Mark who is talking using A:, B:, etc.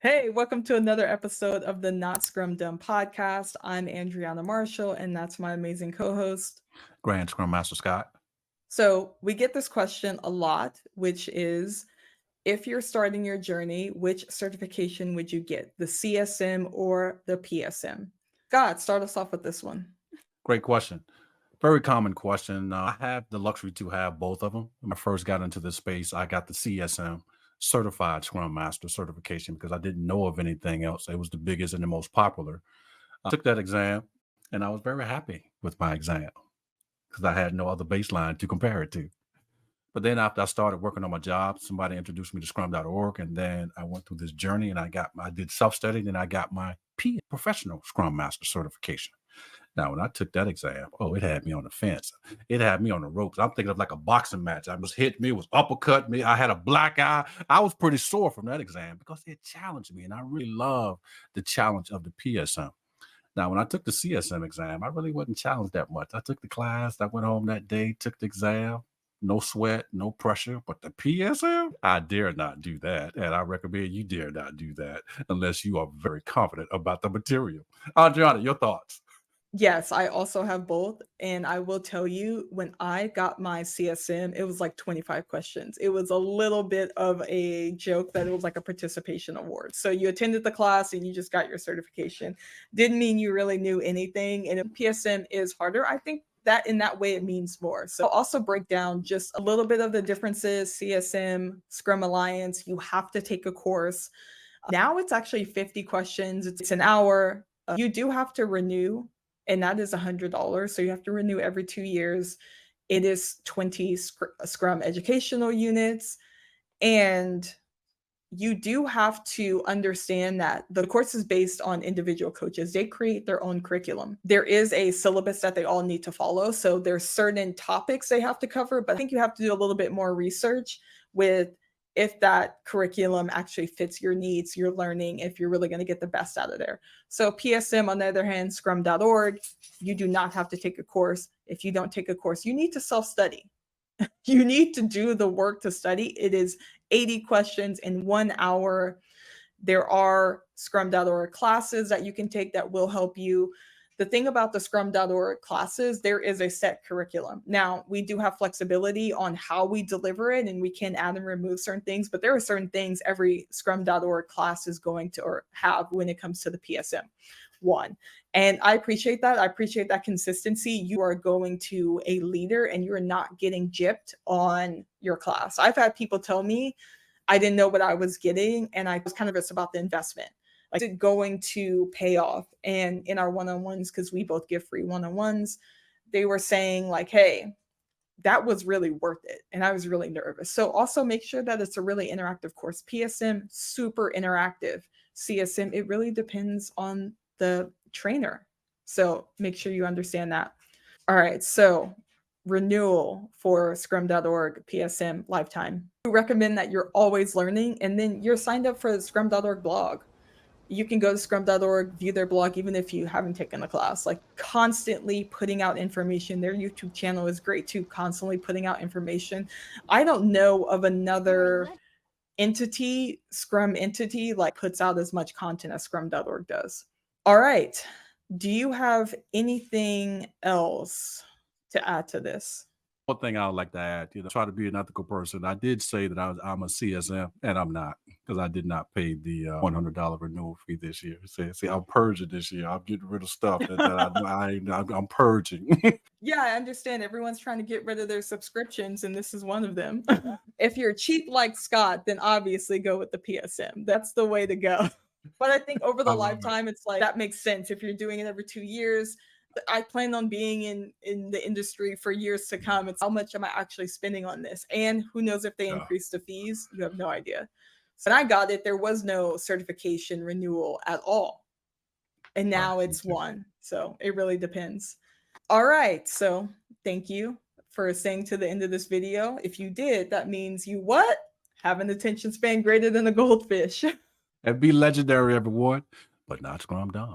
A: Hey, welcome to another episode of the Not Scrum Done podcast. I'm Andriana Marshall, and that's my amazing co host.
B: Grand Scrum Master Scott.
A: So, we get this question a lot, which is if you're starting your journey, which certification would you get, the CSM or the PSM? God, start us off with this one.
B: Great question. Very common question. I have the luxury to have both of them. When I first got into this space, I got the CSM, Certified Scrum Master certification, because I didn't know of anything else. It was the biggest and the most popular. I took that exam and I was very happy with my exam because I had no other baseline to compare it to. But then after I started working on my job, somebody introduced me to scrum.org. And then I went through this journey and I did self-study and I got my professional Scrum Master certification. Now, when I took that exam, it had me on the fence. It had me on the ropes. I'm thinking of like a boxing match. I was hit me, it was uppercut me. I had a black eye. I was pretty sore from that exam because it challenged me. And I really love the challenge of the PSM. Now, when I took the CSM exam, I really wasn't challenged that much. I took the class. I went home that day, took the exam. No sweat, no pressure. But the PSM, I dare not do that. And I recommend you dare not do that unless you are very confident about the material. Adriana, your thoughts?
A: Yes, I also have both. And I will tell you, when I got my CSM, it was like 25 questions. It was a little bit of a joke that it was like a participation award. So you attended the class and you just got your certification. Didn't mean you really knew anything. And PSM is harder. I think that in that way it means more. So I'll also break down just a little bit of the differences. CSM, Scrum Alliance, you have to take a course. Now it's actually 50 questions. It's an hour. You do have to renew, and that is $100. So you have to renew every 2 years. It is 20 Scrum educational units. And you do have to understand that the course is based on individual coaches. They create their own curriculum. There is a syllabus that they all need to follow. So there's certain topics they have to cover, but I think you have to do a little bit more research with if that curriculum actually fits your needs, your learning, if you're really going to get the best out of there. So PSM, on the other hand, scrum.org, you do not have to take a course. If you don't take a course, you need to self-study. You need to do the work to study. It is 80 questions in 1 hour. There are scrum.org classes that you can take that will help you. The thing about the scrum.org classes, there is a set curriculum. Now, we do have flexibility on how we deliver it, and we can add and remove certain things, but there are certain things every scrum.org class is going to or have when it comes to the PSM one. And I appreciate that. I appreciate that consistency. You are going to a leader and you're not getting gypped on your class. I've had people tell me I didn't know what I was getting, and I was kind of, it's about the investment. Like, is it going to pay off? And in our one-on-ones, because we both give free one-on-ones, they were saying like, hey, that was really worth it. And I was really nervous. So also make sure that it's a really interactive course. PSM, super interactive. CSM, it really depends on the trainer. So make sure you understand that. All right. So renewal for scrum.org PSM lifetime. We recommend that you're always learning, and then you're signed up for the scrum.org blog. You can go to scrum.org, view their blog, even if you haven't taken a class, like constantly putting out information. Their YouTube channel is great too, constantly putting out information. I don't know of another entity, Scrum entity, like puts out as much content as scrum.org does. All right. Do you have anything else to add to this?
B: One thing I would like to add, try to be an ethical person. I did say that I'm a CSM, and I'm not because I did not pay the $100 renewal fee this year. See, I'm purging this year. I'm getting rid of stuff that I'm purging.
A: Yeah, I understand everyone's trying to get rid of their subscriptions, and this is one of them. If you're cheap like Scott, then obviously go with the PSM. That's the way to go. But I think over
B: I
A: the
B: love it.
A: lifetime, it's like that makes sense. If you're doing it every 2 years, I plan on being in the industry for years to come. It's how much am I actually spending on this? And who knows if they
B: Yeah,
A: increase the fees? You have no idea. So when I got it, there was no certification renewal at all. And
B: right.
A: now
B: Me
A: it's
B: too.
A: one. So it really depends. All right. So thank you for staying to the end of this video. If you did, that means you what? Have an attention span greater than a goldfish.
B: And be legendary, everyone, but not Scrum Done.